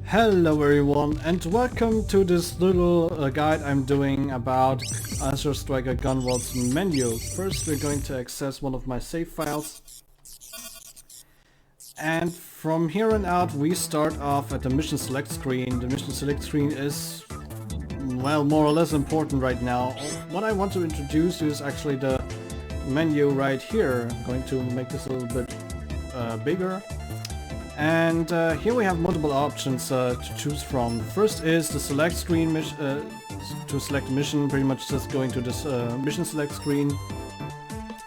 Hello everyone and welcome to this little guide I'm doing about Azure Striker Gunvolt's menu. First we're going to access one of my save files, and from here on out we start off at the mission select screen. The mission select screen is, well, more or less important right now. What I want to introduce you is actually the menu right here. I'm going to make this a little bit bigger. And here we have multiple options to choose from. First is the select screen, to select a mission, pretty much just going to this mission select screen.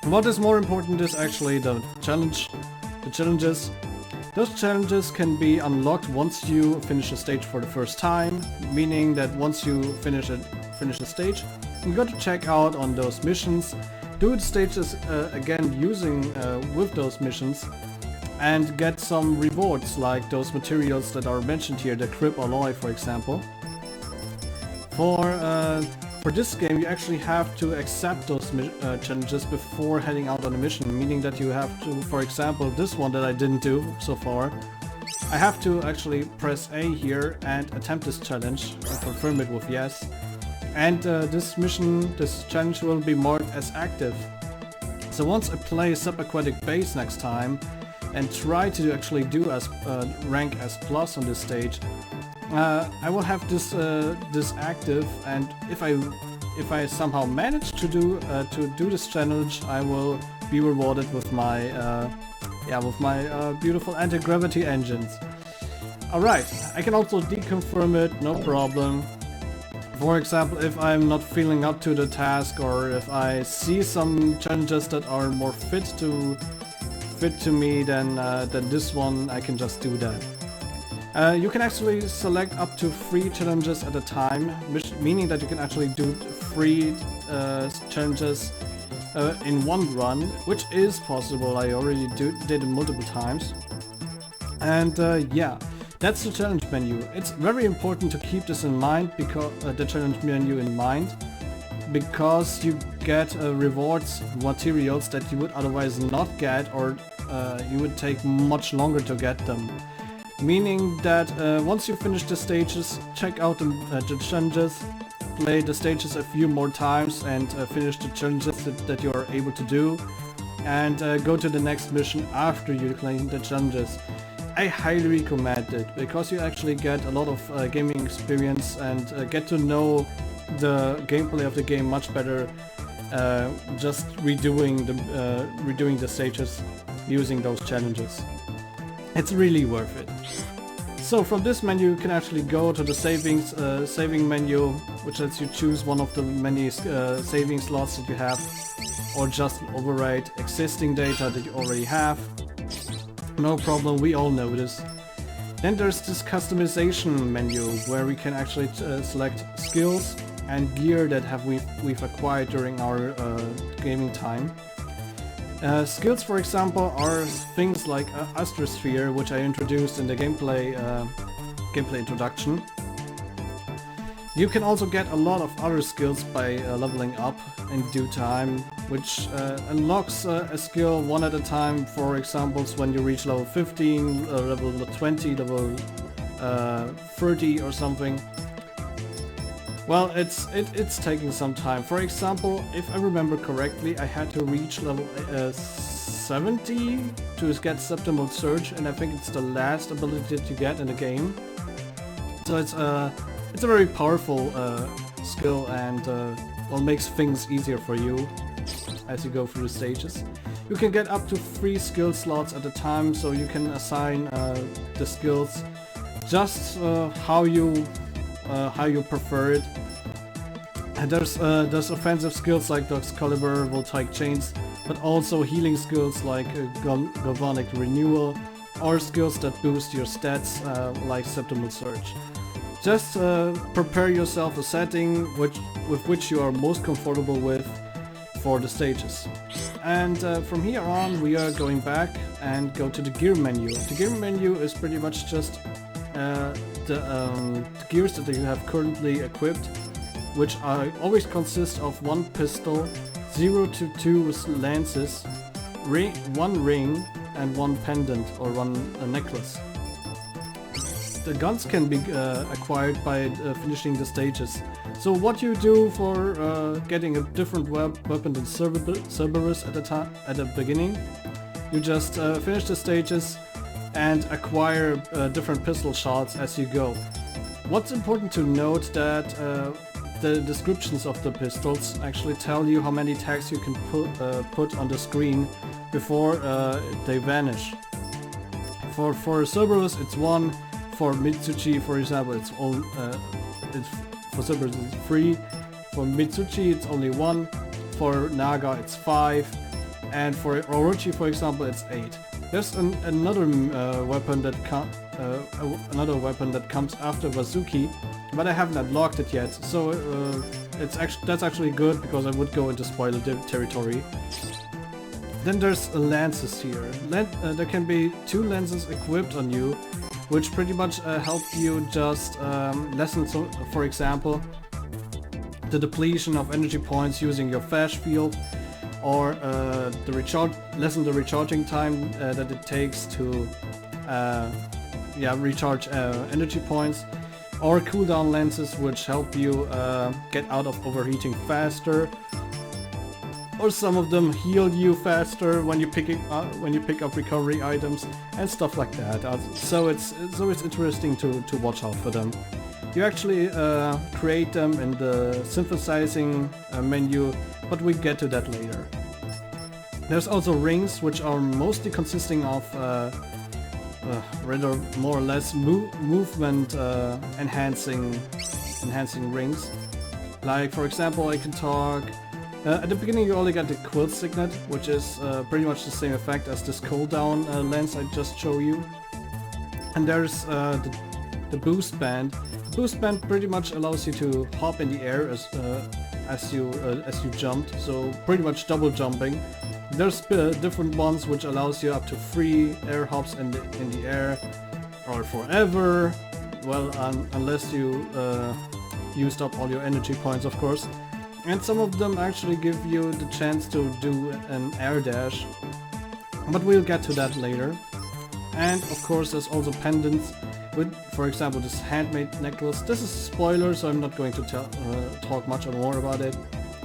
What is more important is actually the challenges. Those challenges can be unlocked once you finish a stage for the first time, meaning that once you finish a stage, you got to check out on those missions, do the stages again using with those missions, and get some rewards like those materials that are mentioned here, the Crib Alloy for example. For this game you actually have to accept those challenges before heading out on a mission, meaning that you have to, for example this one that I didn't do so far, I have to actually press A here and attempt this challenge and confirm it with yes, and this challenge will be marked as active. So once I play Subaquatic Base next time and try to actually do as rank as plus on this stage, I will have this active, and if I somehow manage to do this challenge, I will be rewarded with my beautiful anti-gravity engines. Alright, I can also deconfirm it, no problem. For example, if I'm not feeling up to the task, or if I see some challenges that are more fit to me than this one, I can just do that. You can actually select up to 3 challenges at a time, meaning that you can actually do 3 challenges in one run, which is possible. I already did it multiple times. And yeah, that's the challenge menu. It's very important to keep this in mind, because the challenge menu in mind, because you get rewards, materials that you would otherwise not get, or you would take much longer to get them. Meaning that once you finish the stages, check out the challenges, play the stages a few more times and finish the challenges that you are able to do, and go to the next mission after you claim the challenges. I highly recommend it, because you actually get a lot of gaming experience and get to know the gameplay of the game much better, just redoing the stages using those challenges. It's really worth it. So from this menu you can actually go to the saving menu, which lets you choose one of the many saving slots that you have, or just overwrite existing data that you already have. No problem, we all know this. Then there's this customization menu, where we can actually select skills and gear that we've acquired during our gaming time. Skills, for example, are things like Astrosphere, which I introduced in the gameplay introduction. You can also get a lot of other skills by leveling up in due time, which unlocks a skill one at a time. For examples, when you reach level 15, level 20, level 30 or something. Well, it's taking some time. For example, if I remember correctly, I had to reach level 70 to get Septimal Surge, and I think it's the last ability that you get in the game. So it's a very powerful skill, and well, makes things easier for you as you go through the stages. You can get up to 3 skill slots at a time, so you can assign the skills just how you prefer it. And there's offensive skills like the Excalibur, Voltaic Chains, but also healing skills like Galvanic Renewal, or skills that boost your stats like Septimal Surge. Just prepare yourself a setting with which you are most comfortable with for the stages. And from here on we are going back and go to the gear menu. The gear menu is pretty much just the gears that you have currently equipped, which always consist of 1 pistol, 0 to 2 lances, 1 ring and 1 pendant or 1 necklace. the guns can be acquired by finishing the stages. So what you do for getting a different weapon than Cerberus at the beginning, you just finish the stages and acquire different pistol shots as you go. What's important to note that the descriptions of the pistols actually tell you how many tags you can put on the screen before they vanish. For Cerberus it's 1, for Mitsuchi for example it's for Cerberus it's 3, for Mitsuchi it's only 1, for Naga it's 5, and for Orochi for example it's 8. There's another weapon that comes after Wazuki, but I haven't unlocked it yet, so that's actually good because I would go into spoiler territory. Then there's lances here. There can be 2 lenses equipped on you, which pretty much help you just lessen, for example, the depletion of energy points using your flash field, or lessen the recharging time that it takes to recharge energy points, or cooldown lenses which help you get out of overheating faster, or some of them heal you faster when you pick up recovery items and stuff like that. So it's always interesting to watch out for them. You actually create them in the synthesizing menu, but we get to that later. There's also rings, which are mostly consisting of rather more or less movement enhancing rings. Like for example, I can talk. At the beginning you only get the quilt signet, which is pretty much the same effect as this cooldown lens I just showed you. And there's the boost band. The boost band pretty much allows you to hop in the air as you jumped, so pretty much double jumping. There's different ones which allows you up to 3 air hops in the air, or forever. Well, unless you used up all your energy points, of course. And some of them actually give you the chance to do an air dash, but we'll get to that later. And of course there's also pendants with, for example, this handmade necklace. This is a spoiler, so I'm not going to talk much more about it.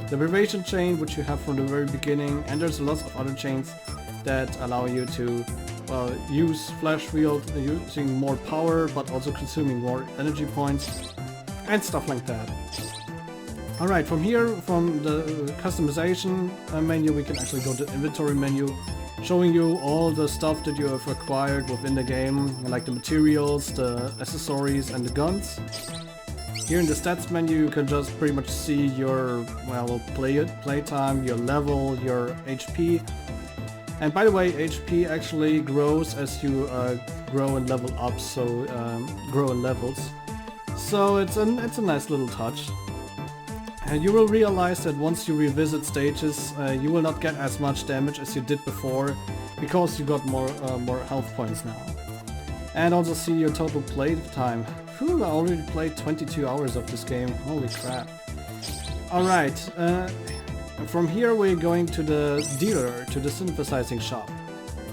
The vibration chain, which you have from the very beginning, and there's lots of other chains that allow you to use flash field using more power, but also consuming more energy points and stuff like that. Alright, from here, from the customization menu, we can actually go to the inventory menu, showing you all the stuff that you have acquired within the game, like the materials, the accessories and the guns. Here in the stats menu you can just pretty much see your, well, play time, your level, your HP. And by the way, HP actually grows as you grow and level up, so grow in levels. So it's a nice little touch. And you will realize that once you revisit stages, you will not get as much damage as you did before, because you got more health points now. And also see your total play time. Phew, I already played 22 hours of this game, holy crap. Alright, from here we're going to the dealer, to the synthesizing shop.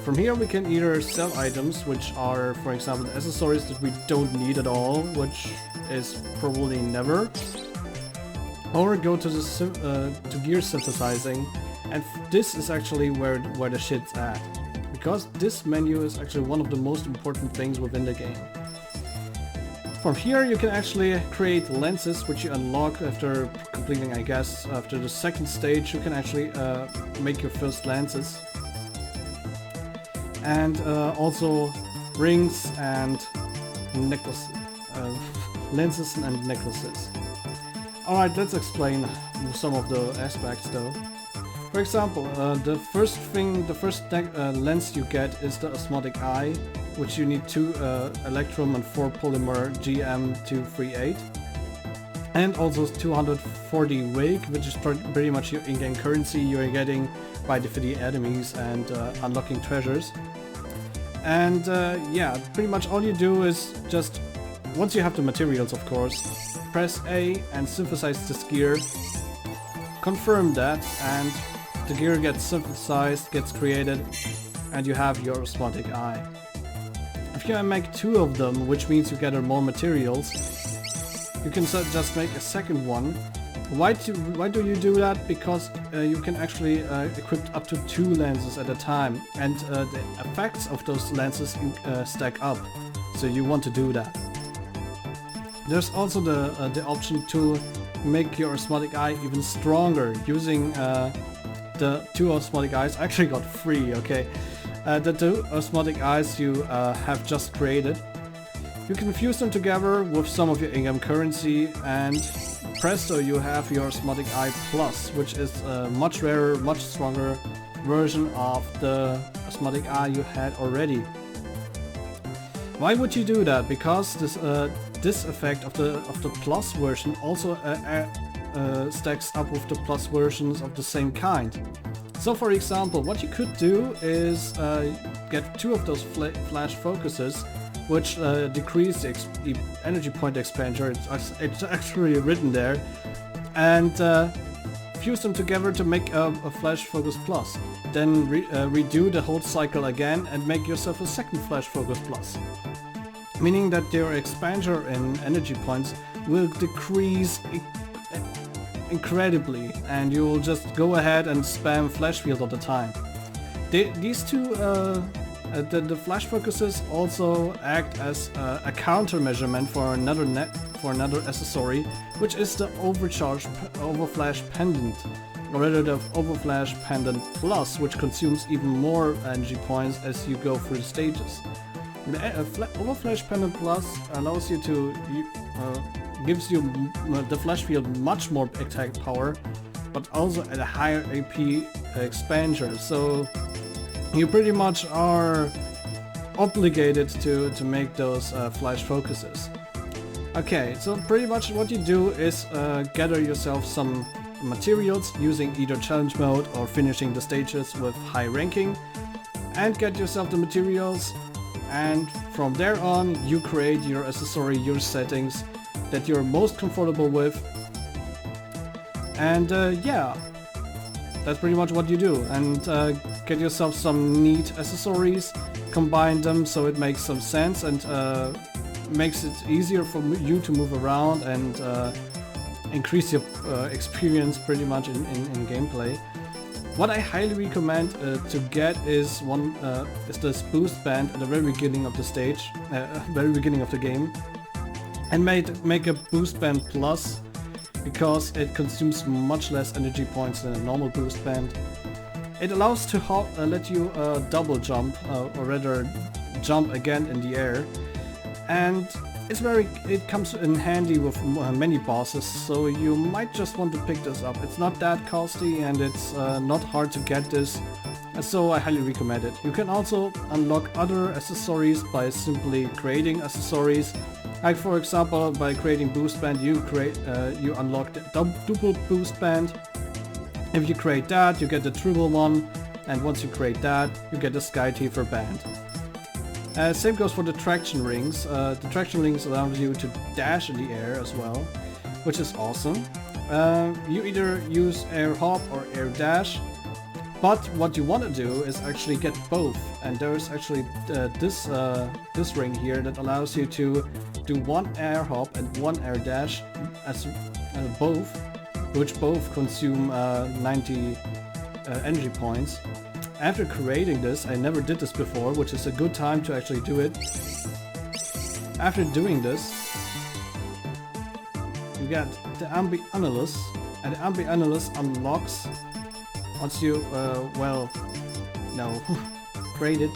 From here we can either sell items, which are, for example, the accessories that we don't need at all, which is probably never. Or go to the to gear synthesizing, and this is actually where the shit's at. Because this menu is actually one of the most important things within the game. From here you can actually create lenses, which you unlock after completing, I guess, after the second stage you can actually make your first lenses. And also rings and necklaces, lenses and necklaces. Alright, let's explain some of the aspects though. For example, the first lens you get is the osmotic eye, which you need 2 electrum and 4 polymer GM238. And also 240 wake, which is pretty much your in-game currency you're getting by defeating enemies and unlocking treasures. And yeah, pretty much all you do is just, once you have the materials of course, press A and synthesize this gear, confirm that, and the gear gets synthesized, gets created, and you have your osmotic eye. If you make 2 of them, which means you gather more materials, you can just make a second one. Why do you do that? Because you can actually equip up to 2 lenses at a time, and the effects of those lenses stack up. So you want to do that. There's also the option to make your osmotic eye even stronger using the 2 osmotic eyes. I actually got 3, okay. The 2 osmotic eyes you have just created. You can fuse them together with some of your in-game currency, and presto, you have your Osmotic Eye Plus, which is a much rarer, much stronger version of the Osmotic Eye you had already. Why would you do that? Because this effect of the Plus version also stacks up with the Plus versions of the same kind. So for example, what you could do is get 2 of those flash focuses, which decrease the energy point expenditure. It's actually written there, and fuse them together to make a Flash Focus Plus. Then redo the whole cycle again and make yourself a second Flash Focus Plus. Meaning that your expenditure in energy points will decrease incredibly, and you will just go ahead and spam Flash Field all the time. These two the flash focuses also act as a countermeasurement for another accessory, which is the Overflash Pendant, or rather the Overflash Pendant Plus, which consumes even more energy points as you go through the stages. The Overflash Pendant Plus allows you to gives you the flash field much more attack power, but also at a higher AP expenditure. So you pretty much are obligated to make those flash focuses. Okay, so pretty much what you do is gather yourself some materials using either challenge mode or finishing the stages with high ranking, and get yourself the materials, and from there on you create your accessory, your settings that you're most comfortable with, and yeah, that's pretty much what you do. And get yourself some neat accessories, combine them so it makes some sense, and makes it easier for you to move around and increase your experience pretty much in gameplay. What I highly recommend to get is this boost band at the very beginning of the stage, very beginning of the game, and make a boost band plus, because it consumes much less energy points than a normal boost band. It allows to let you double jump, or rather jump again in the air, and it comes in handy with many bosses, so you might just want to pick this up. It's not that costly, and it's not hard to get this, so I highly recommend it. You can also unlock other accessories by simply creating accessories. Like for example, by creating boost band, you unlock the double boost band. If you create that, you get the triple one, and once you create that, you get the Sky Tifer band. Same goes for the traction rings. The traction rings allow you to dash in the air as well, which is awesome. You either use air hop or air dash, but what you want to do is actually get both. And there's actually this ring here that allows you to do 1 air hop and 1 air dash as both, which both consume 90 energy points. After creating this, I never did this before, which is a good time to actually do it. After doing this, you get the Ambi-Annulus, and the Ambi-Annulus unlocks once you, well, no, created.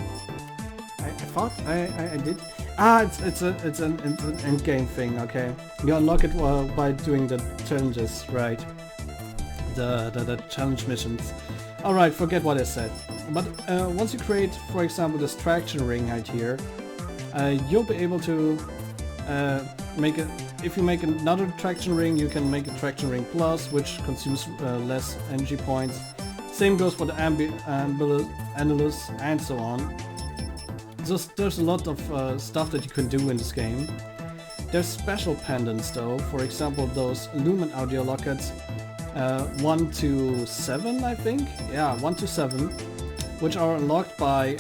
I thought I did. Ah, it's an end game thing. Okay, you unlock it by doing the challenges, right? The challenge missions. Alright, forget what I said. But once you create, for example, this traction ring right here, you'll be able to make it. If you make another traction ring, you can make a traction ring plus, which consumes less energy points. Same goes for the Ambi-Annulus and so on. There's a lot of stuff that you can do in this game. There's special pendants though, for example those Lumen audio lockets, 1 to 7 I think? Yeah, 1 to 7, which are unlocked by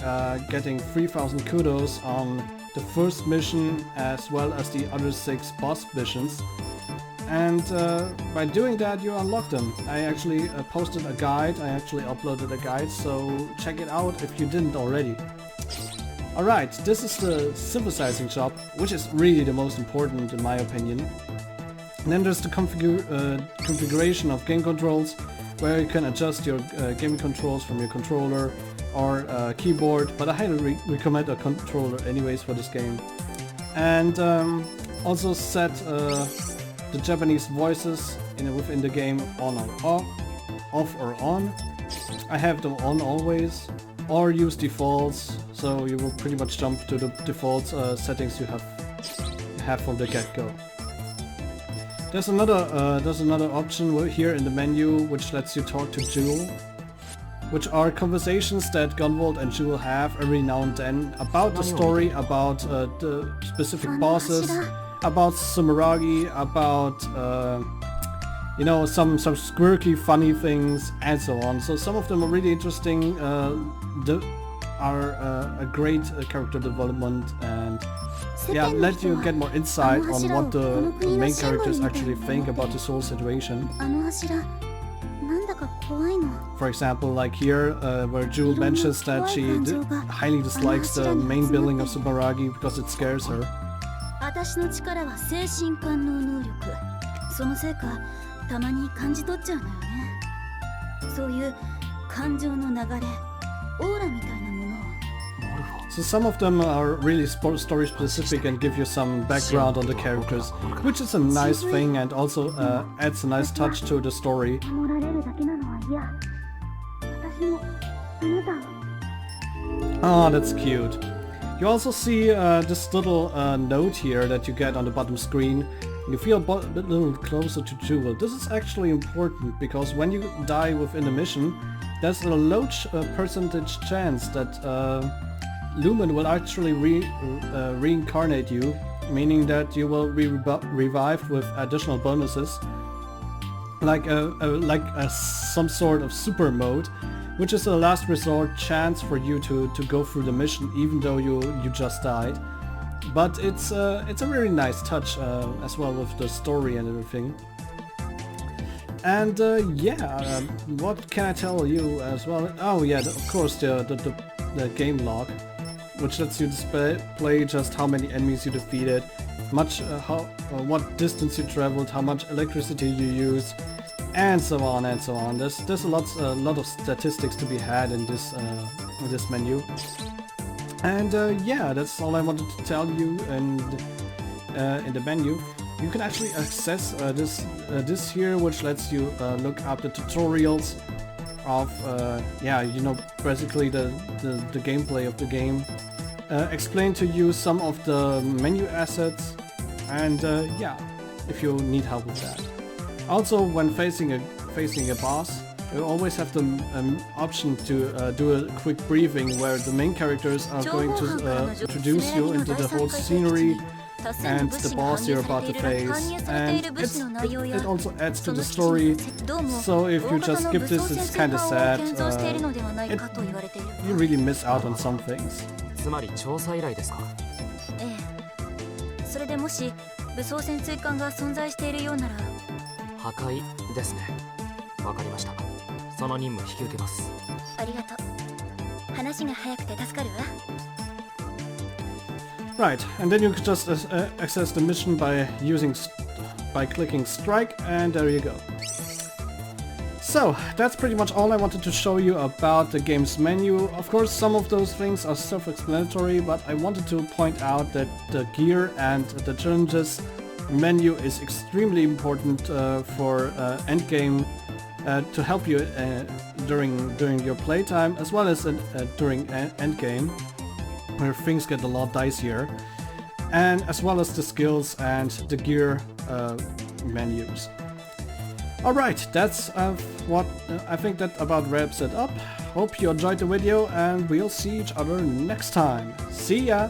getting 3000 kudos on the first mission as well as the other 6 boss missions. And by doing that you unlock them. I actually posted a guide, I actually uploaded a guide, so check it out if you didn't already. Alright, this is the synthesizing shop, which is really the most important in my opinion. And then there's the configuration of game controls, where you can adjust your game controls from your controller or keyboard, but I highly recommend a controller anyways for this game. And also set the Japanese voices within the game on or off or on. I have them on always, or use defaults, so you will pretty much jump to the default settings you have from the get-go. There's another option here in the menu which lets you talk to Jewel, which are conversations that Gunvolt and Jewel have every now and then about the story, about the specific bosses, about Sumeragi, about you know, some quirky funny things and so on. So some of them are really interesting, are a great character development, and yeah, let you get more insight on what the main characters actually think about this whole situation. For example, like here, where Jewel mentions that she highly dislikes the main building of Sumeragi because it scares her. So some of them are really story specific and give you some background on the characters, which is a nice thing and also adds a nice touch to the story. Oh, that's cute. You also see this little note here that you get on the bottom screen. You feel a little closer to Jewel. This is actually important because when you die within a mission, there's a low percentage chance that Lumen will actually reincarnate you, meaning that you will be revived with additional bonuses, like some sort of super mode, which is a last resort chance for you to go through the mission even though you just died. But it's a very nice touch as well with the story and everything. And yeah, what can I tell you as well? Oh yeah, of course the game log, which lets you display just how many enemies you defeated, what distance you traveled, how much electricity you used, and so on and so on. There's a lot of statistics to be had in this menu. And yeah, that's all I wanted to tell you. And in the menu, you can actually access this here, which lets you look up the tutorials of yeah, you know, basically the gameplay of the game. Explain to you some of the menu assets, and yeah, if you need help with that. Also, when facing a boss, you always have the option to do a quick briefing where the main characters are going to introduce you into the whole scenery and the boss you're about to face, and it also adds to the story. So if you just skip this, it's kind of sad. You really miss out on some things. つまり調査依頼ですか。ええ。それでもし武装潜水艦が存在しているようなら。破壊ですね。わかりました。その任務引き受けます。ありがとう。話が早くて助かるわ。Right, and then you can just access the mission by clicking strike, and there you go. So, that's pretty much all I wanted to show you about the game's menu. Of course, some of those things are self-explanatory, but I wanted to point out that the gear and the challenges menu is extremely important for endgame, to help you during your playtime, as well as during endgame, where things get a lot dicier, and as well as the skills and the gear menus. Alright, that's what I think that about wraps it up. Hope you enjoyed the video, and we'll see each other next time. See ya!